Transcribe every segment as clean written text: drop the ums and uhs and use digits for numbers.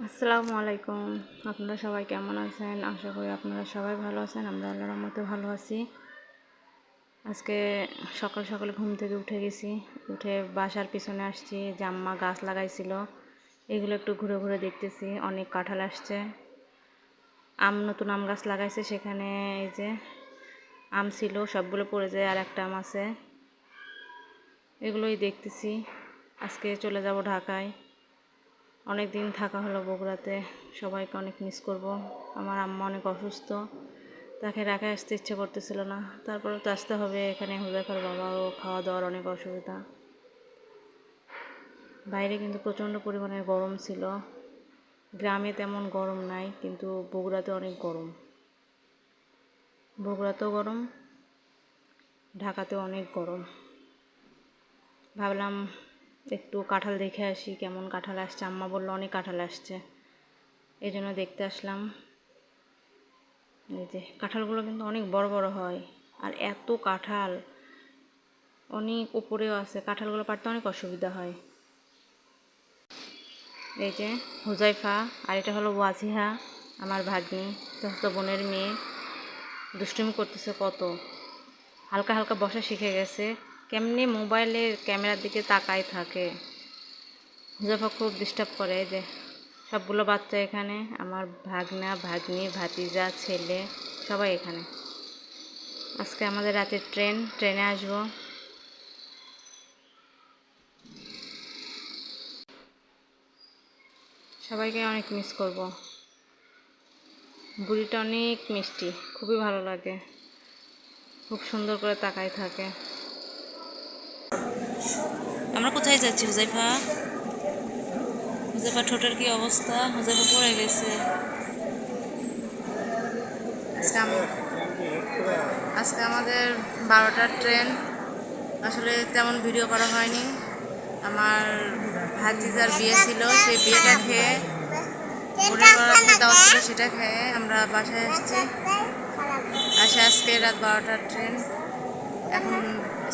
আসসালামু আলাইকুম। আপনারা সবাই কেমন আছেন? আশা করি আপনারা সবাই ভালো আছেন। আমরা আল্লাহর রহমতে ভালো আছি। আজকে সকাল সকাল ঘুম থেকে উঠে গেছি। উঠে বাসার পিছনে আসছি, যে আম্মা গাছ লাগাইছিল এগুলো একটু ঘুরে ঘুরে দেখতেছি। অনেক কাঁঠাল আসছে। নতুন আম গাছ লাগাইছে, সেখানে এই যে আম ছিল, সবগুলো পড়ে যায়, আর একটা আম আছে। এগুলোই দেখতেছি। আজকে চলে যাব ঢাকায়। অনেক দিন থাকা হলো বগুড়াতে, সবাইকে অনেক মিস করব। আমার আম্মা অনেক অসুস্থ, তাকে রাখে আসতে ইচ্ছে করতেছিল না, তারপরেও তো আসতে হবে। এখানে হুজাইফার বাবাও খাওয়া দাওয়ার অনেক অসুবিধা। বাইরে কিন্তু প্রচণ্ড পরিমাণে গরম ছিল। গ্রামে তেমন গরম নাই, কিন্তু বগুড়াতে অনেক গরম। বগুড়াতেও গরম, ঢাকাতেও অনেক গরম। ভাবলাম একটু কাঁঠাল দেখে আসি, কেমন কাঁঠাল আসছে। আম্মা বললো অনেক কাঁঠাল আসছে, এই জন্য দেখতে আসলাম। এই যে কাঁঠালগুলো কিন্তু অনেক বড় বড় হয়, আর এত কাঁঠাল অনেক উপরেও আছে। কাঁঠালগুলো পাড়তে অনেক অসুবিধা হয়। এই যে হুজাইফা, আর এটা হলো ওয়াজিহা, আমার ভাগ্নি, চাচাতো বোনের মেয়ে। দুষ্টুমি করতেছে কত, হালকা হালকা বসা শিখে গেছে। কেমনি মোবাইলের ক্যামেরার দিকে তাকায় থাকে। হুজাইফা খুব ডিস্টার্ব করে। এই যে সবগুলো বাচ্চা এখানে, আমার ভাগনা, ভাগ্নি, ভাতিজা, ছেলে সবাই এখানে। আজকে আমাদের রাতের ট্রেনে আসবো। সবাইকে অনেক মিস করব। বুড়িটা অনেক মিষ্টি, খুবই ভালো লাগে, খুব সুন্দর করে তাকায় থাকে। আমরা কোথায় যাচ্ছি হুজাইফা? হুজাইফা ঠোঁটের কি অবস্থা? হুজাইফা পড়ে গেছে। আজকে আমাদের 12টার ট্রেন। আসলে তেমন ভিডিও করা হয়নি। আমার ভাতিজার বিয়ে ছিল, সেই বিয়েটা খেয়ে, বোনের বাড়াতে দেওয়া ছিল, সেটা খেয়ে আমরা বাসায় আসছি। আজকে রাত 12টার ট্রেন। এখন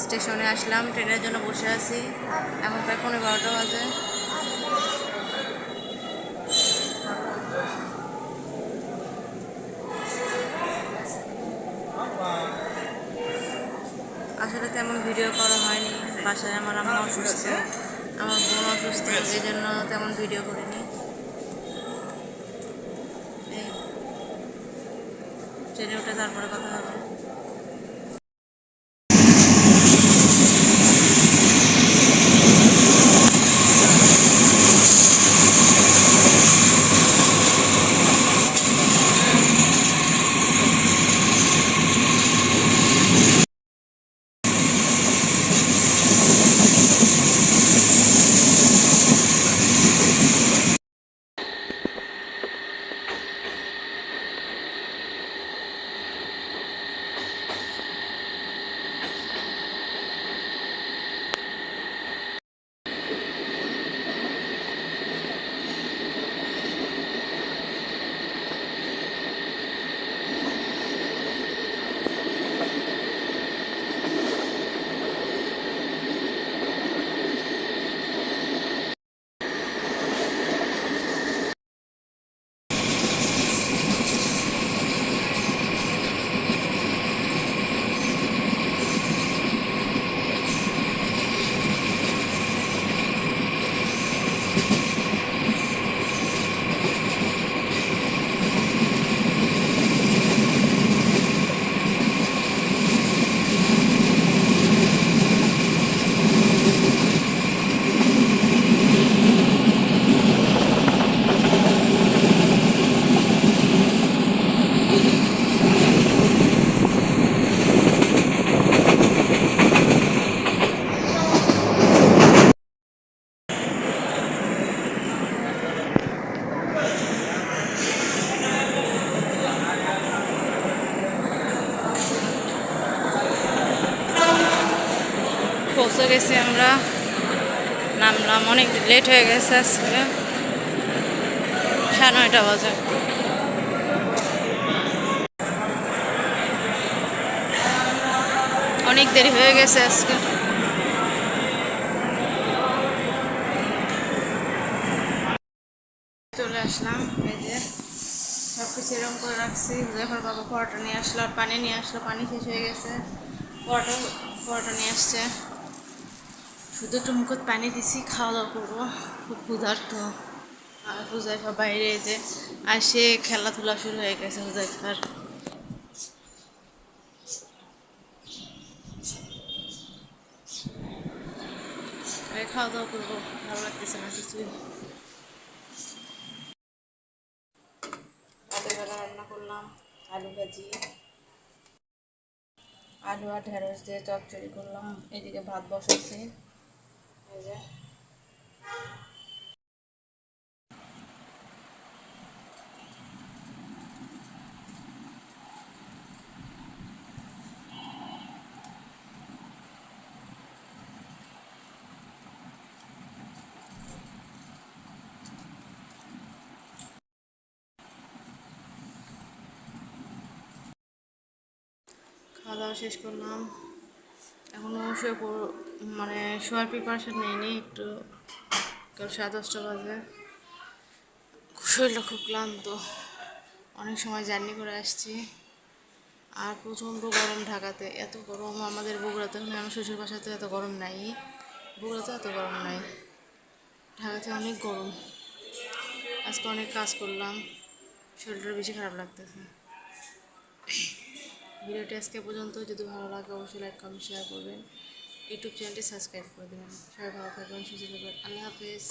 স্টেশনে আসলাম, ট্রেনের জন্য বসে আছি। এখন প্রায় 11:15 বাজে। আসলে তেমন ভিডিও করা হয়নি। বাসায় আমার আম্মা অসুস্থ, আমার বোন অসুস্থ, এই জন্য তেমন ভিডিও করিনি। এই ট্রেনে উঠে তারপরে কথা হবে। পৌঁছে গেছি আমরা, নামলাম। অনেক লেট হয়ে গেছে, আজকে 9:30 বাজে। অনেক দেরি হয়ে গেছে আজকে। চলে আসলাম, এই যে সব কিছু এরকম করে রাখছি। যখন বাবা পরোটা নিয়ে আসলো আর পানি নিয়ে আসলো, পানি শেষ হয়ে গেছে, পরোটা নিয়ে আসছে। শুধু একটু মুখত পানি দিছি, খাওয়া দাওয়া করবো, খুব ক্ষুধার্ত। আর হুজাইফা বাইরে যে আসে, খেলাধুলা শুরু হয়ে গেছে হুজাইফার। খাওয়া দাওয়া করবো, ভালো লাগতেছে না কিছুই। রাতের বেলা রান্না করলাম আলু ভাজি, আলু আর ঢেঁড়স দিয়ে চচ্চড়ি করলাম। এদিকে ভাত বসাইছি, এই যে খাওয়া দাওয়া শেষ করলাম। এখনও মানে শোয়ার প্রিপারেশন নেইনি, একটু কেউ 10:30 বাজে। শরীরটা খুব ক্লান্ত, অনেক সময় জার্নি করে আসছি। আর প্রচণ্ড গরম ঢাকাতে, এত গরম আমাদের বগুড়াতে। আমার শ্বশুর বাসাতে এত গরম নাই, বগুড়াতে এত গরম নাই, ঢাকাতে অনেক গরম। আজকে অনেক কাজ করলাম, শরীরটা বেশি খারাপ লাগতেছে। ভিডিওটি আজকে পর্যন্ত, যদি ভালো লাগে অবশ্যই লাইক কমেন্ট শেয়ার করবেন, ইউটিউব চ্যানেলটি সাবস্ক্রাইব করে দেবেন। সবাই ভালো থাকবেন, সুস্থ থাকবেন, আল্লাহ হাফেজ।